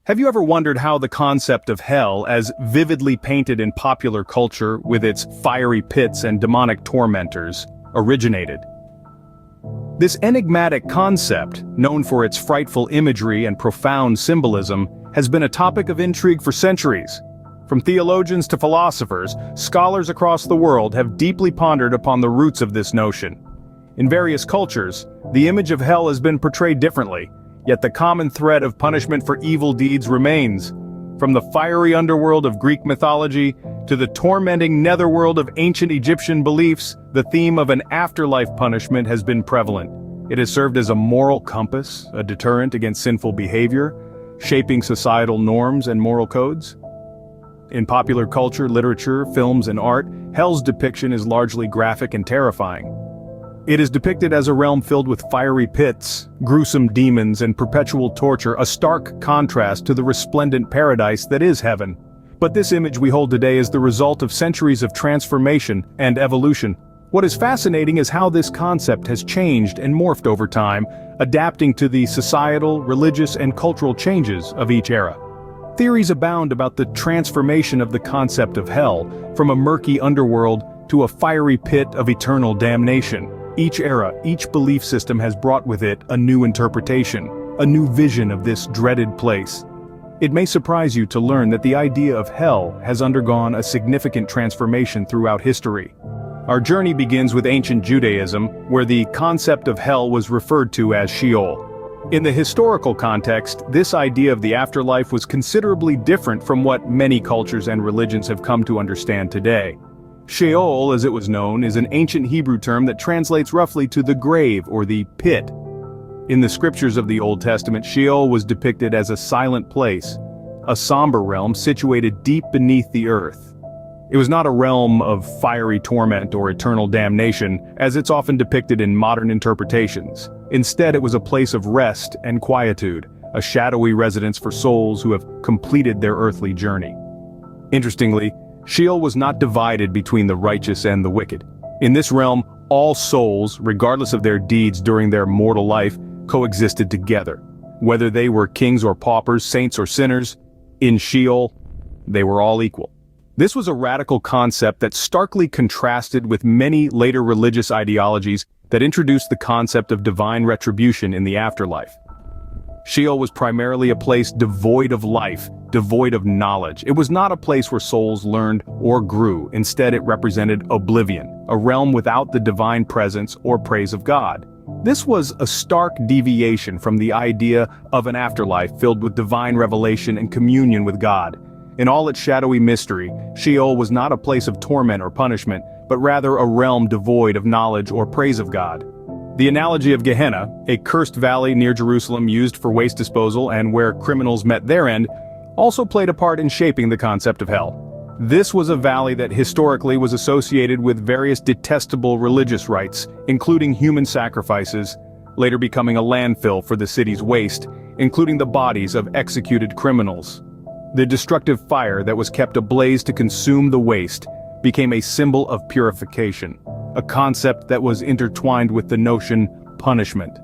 Have you ever wondered how the concept of hell, as vividly painted in popular culture with its fiery pits and demonic tormentors, originated? This enigmatic concept, known for its frightful imagery and profound symbolism, has been a topic of intrigue for centuries. From theologians to philosophers, scholars across the world have deeply pondered upon the roots of this notion. In various cultures, the image of hell has been portrayed differently, yet the common thread of punishment for evil deeds remains. From the fiery underworld of Greek mythology to the tormenting netherworld of ancient Egyptian beliefs, the theme of an afterlife punishment has been prevalent. It has served as a moral compass, a deterrent against sinful behavior, shaping societal norms and moral codes. In popular culture, literature, films, and art, hell's depiction is largely graphic and terrifying. It is depicted as a realm filled with fiery pits, gruesome demons, and perpetual torture, a stark contrast to the resplendent paradise that is heaven. But this image we hold today is the result of centuries of transformation and evolution. What is fascinating is how this concept has changed and morphed over time, adapting to the societal, religious, and cultural changes of each era. Theories abound about the transformation of the concept of hell, from a murky underworld to a fiery pit of eternal damnation. Each era, each belief system has brought with it a new interpretation, a new vision of this dreaded place. It may surprise you to learn that the idea of hell has undergone a significant transformation throughout history. Our journey begins with ancient Judaism, where the concept of hell was referred to as Sheol. In the historical context, this idea of the afterlife was considerably different from what many cultures and religions have come to understand today. Sheol, as it was known, is an ancient Hebrew term that translates roughly to the grave or the pit. In the scriptures of the Old Testament, Sheol was depicted as a silent place, a somber realm situated deep beneath the earth. It was not a realm of fiery torment or eternal damnation, as it's often depicted in modern interpretations. Instead, it was a place of rest and quietude, a shadowy residence for souls who have completed their earthly journey. Interestingly, Sheol was not divided between the righteous and the wicked. In this realm, all souls, regardless of their deeds during their mortal life, coexisted together. Whether they were kings or paupers, saints or sinners, in Sheol, they were all equal. This was a radical concept that starkly contrasted with many later religious ideologies that introduced the concept of divine retribution in the afterlife. Sheol was primarily a place devoid of life, devoid of knowledge. It was not a place where souls learned or grew. Instead, it represented oblivion, a realm without the divine presence or praise of God. This was a stark deviation from the idea of an afterlife filled with divine revelation and communion with God. In all its shadowy mystery, Sheol was not a place of torment or punishment, but rather a realm devoid of knowledge or praise of God. The analogy of Gehenna, a cursed valley near Jerusalem used for waste disposal and where criminals met their end, also played a part in shaping the concept of hell. This was a valley that historically was associated with various detestable religious rites, including human sacrifices, later becoming a landfill for the city's waste, including the bodies of executed criminals. The destructive fire that was kept ablaze to consume the waste became a symbol of purification, a concept that was intertwined with the notion punishment.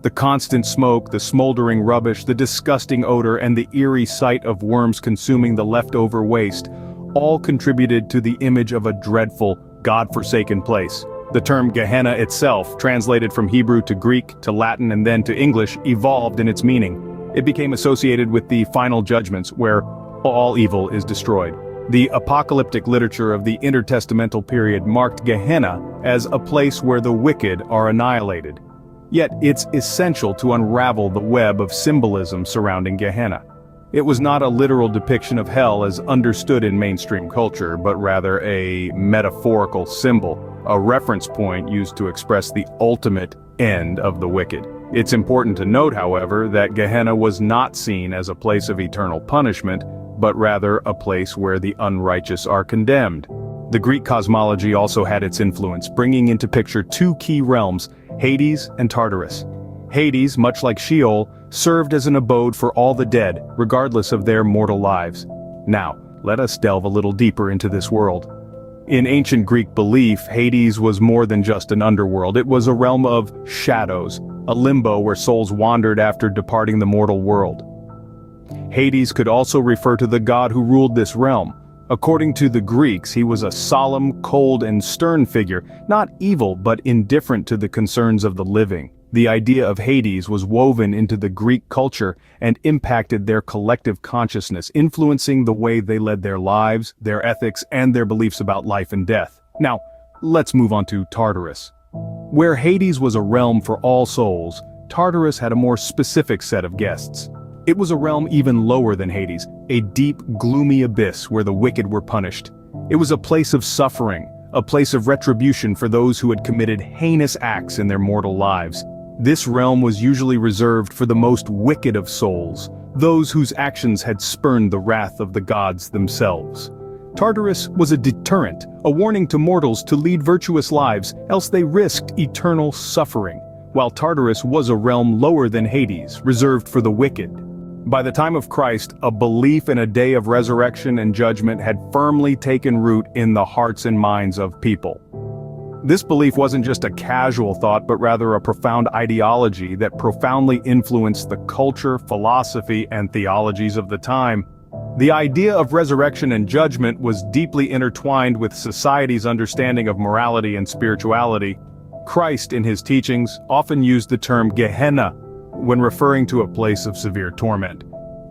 The constant smoke, the smoldering rubbish, the disgusting odor, and the eerie sight of worms consuming the leftover waste all contributed to the image of a dreadful, God-forsaken place. The term Gehenna itself, translated from Hebrew to Greek to Latin and then to English, evolved in its meaning. It became associated with the final judgments, where all evil is destroyed. The apocalyptic literature of the intertestamental period marked Gehenna as a place where the wicked are annihilated. Yet it's essential to unravel the web of symbolism surrounding Gehenna. It was not a literal depiction of hell as understood in mainstream culture, but rather a metaphorical symbol, a reference point used to express the ultimate end of the wicked. It's important to note, however, that Gehenna was not seen as a place of eternal punishment, but rather a place where the unrighteous are condemned. The Greek cosmology also had its influence, bringing into picture two key realms, Hades and Tartarus. Hades, much like Sheol, served as an abode for all the dead, regardless of their mortal lives. Now, let us delve a little deeper into this world. In ancient Greek belief, Hades was more than just an underworld. It was a realm of shadows, a limbo where souls wandered after departing the mortal world. Hades could also refer to the god who ruled this realm. According to the Greeks, he was a solemn, cold, and stern figure, not evil but indifferent to the concerns of the living. The idea of Hades was woven into the Greek culture and impacted their collective consciousness, influencing the way they led their lives, their ethics, and their beliefs about life and death. Now, let's move on to Tartarus. Where Hades was a realm for all souls, Tartarus had a more specific set of guests. It was a realm even lower than Hades, a deep, gloomy abyss where the wicked were punished. It was a place of suffering, a place of retribution for those who had committed heinous acts in their mortal lives. This realm was usually reserved for the most wicked of souls, those whose actions had spurned the wrath of the gods themselves. Tartarus was a deterrent, a warning to mortals to lead virtuous lives, else they risked eternal suffering. While Tartarus was a realm lower than Hades, reserved for the wicked. By the time of Christ, a belief in a day of resurrection and judgment had firmly taken root in the hearts and minds of people. This belief wasn't just a casual thought, but rather a profound ideology that profoundly influenced the culture, philosophy, and theologies of the time. The idea of resurrection and judgment was deeply intertwined with society's understanding of morality and spirituality. Christ, in his teachings, often used the term Gehenna when referring to a place of severe torment.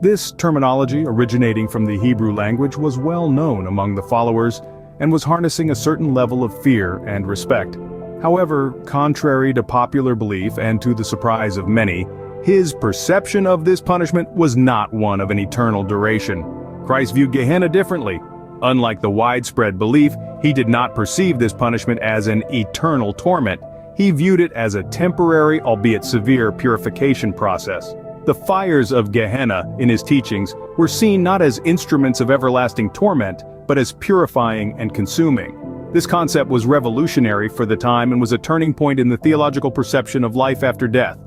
This terminology, originating from the Hebrew language, was well known among the followers and was harnessing a certain level of fear and respect. However, contrary to popular belief and to the surprise of many, his perception of this punishment was not one of an eternal duration. Christ viewed Gehenna differently. Unlike the widespread belief, he did not perceive this punishment as an eternal torment. He viewed it as a temporary, albeit severe, purification process. The fires of Gehenna, in his teachings, were seen not as instruments of everlasting torment, but as purifying and consuming. This concept was revolutionary for the time and was a turning point in the theological perception of life after death.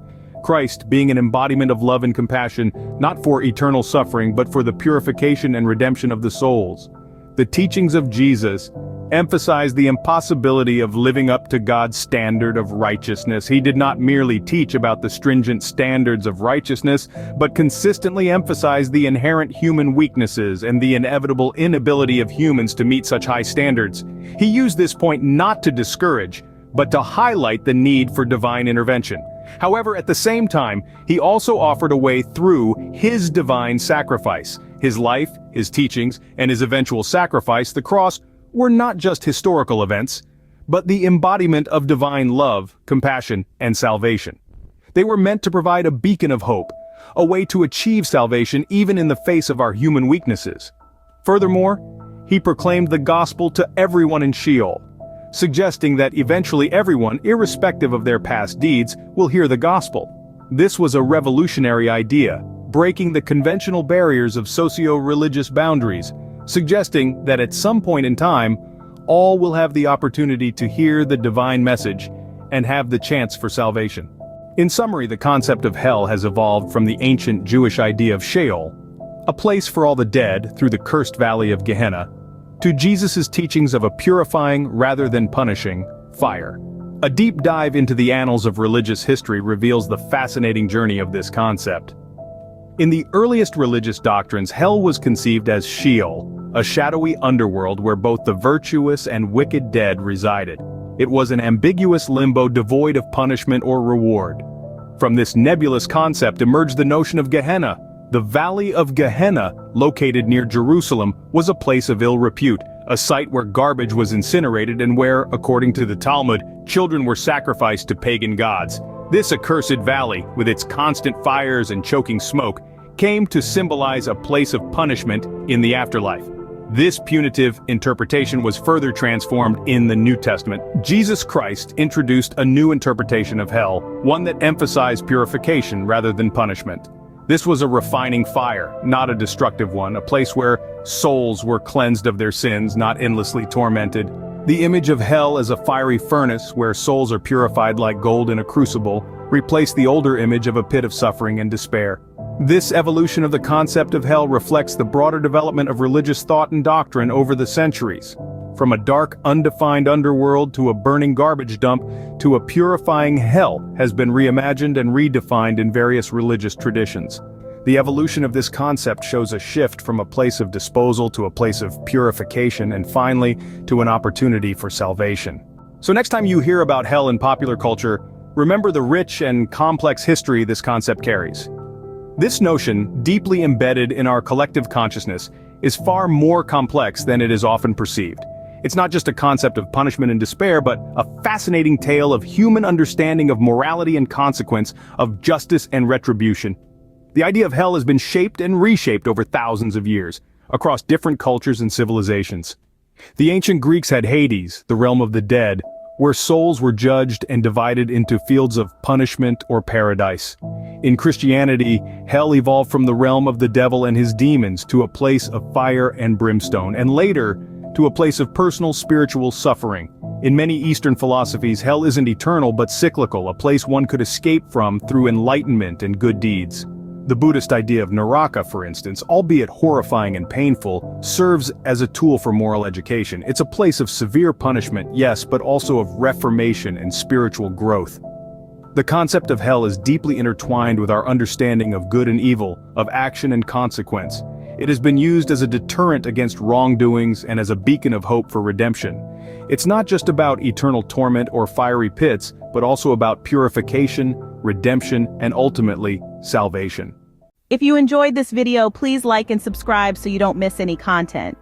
Christ being an embodiment of love and compassion, not for eternal suffering but for the purification and redemption of the souls. The teachings of Jesus emphasized the impossibility of living up to God's standard of righteousness. He did not merely teach about the stringent standards of righteousness, but consistently emphasized the inherent human weaknesses and the inevitable inability of humans to meet such high standards. He used this point not to discourage, but to highlight the need for divine intervention. However, at the same time, he also offered a way through his divine sacrifice. His life, his teachings, and his eventual sacrifice, the cross, were not just historical events, but the embodiment of divine love, compassion, and salvation. They were meant to provide a beacon of hope, a way to achieve salvation even in the face of our human weaknesses. Furthermore, he proclaimed the gospel to everyone in Sheol, suggesting that eventually everyone, irrespective of their past deeds, will hear the gospel. This was a revolutionary idea, breaking the conventional barriers of socio-religious boundaries, suggesting that at some point in time, all will have the opportunity to hear the divine message and have the chance for salvation. In summary, the concept of hell has evolved from the ancient Jewish idea of Sheol, a place for all the dead through the cursed valley of Gehenna, to Jesus' teachings of a purifying rather than punishing fire. A deep dive into the annals of religious history reveals the fascinating journey of this concept. In the earliest religious doctrines, hell was conceived as Sheol, a shadowy underworld where both the virtuous and wicked dead resided. It was an ambiguous limbo devoid of punishment or reward. From this nebulous concept emerged the notion of Gehenna. The Valley of Gehenna, located near Jerusalem, was a place of ill repute, a site where garbage was incinerated and where, according to the Talmud, children were sacrificed to pagan gods. This accursed valley, with its constant fires and choking smoke, came to symbolize a place of punishment in the afterlife. This punitive interpretation was further transformed in the New Testament. Jesus Christ introduced a new interpretation of hell, one that emphasized purification rather than punishment. This was a refining fire, not a destructive one, a place where souls were cleansed of their sins, not endlessly tormented. The image of hell as a fiery furnace where souls are purified like gold in a crucible replaced the older image of a pit of suffering and despair. This evolution of the concept of hell reflects the broader development of religious thought and doctrine over the centuries. From a dark, undefined underworld to a burning garbage dump to a purifying hell has been reimagined and redefined in various religious traditions. The evolution of this concept shows a shift from a place of disposal to a place of purification and finally to an opportunity for salvation. So next time you hear about hell in popular culture, remember the rich and complex history this concept carries. This notion, deeply embedded in our collective consciousness, is far more complex than it is often perceived. It's not just a concept of punishment and despair, but a fascinating tale of human understanding of morality and consequence, of justice and retribution. The idea of hell has been shaped and reshaped over thousands of years, across different cultures and civilizations. The ancient Greeks had Hades, the realm of the dead, where souls were judged and divided into fields of punishment or paradise. In Christianity, hell evolved from the realm of the devil and his demons to a place of fire and brimstone, and later, to a place of personal spiritual suffering. In many Eastern philosophies, hell isn't eternal but cyclical, a place one could escape from through enlightenment and good deeds. The Buddhist idea of Naraka, for instance, albeit horrifying and painful, serves as a tool for moral education. It's a place of severe punishment, yes, but also of reformation and spiritual growth. The concept of hell is deeply intertwined with our understanding of good and evil, of action and consequence. It has been used as a deterrent against wrongdoings and as a beacon of hope for redemption. It's not just about eternal torment or fiery pits, but also about purification, redemption, and ultimately, salvation. If you enjoyed this video, please like and subscribe so you don't miss any content.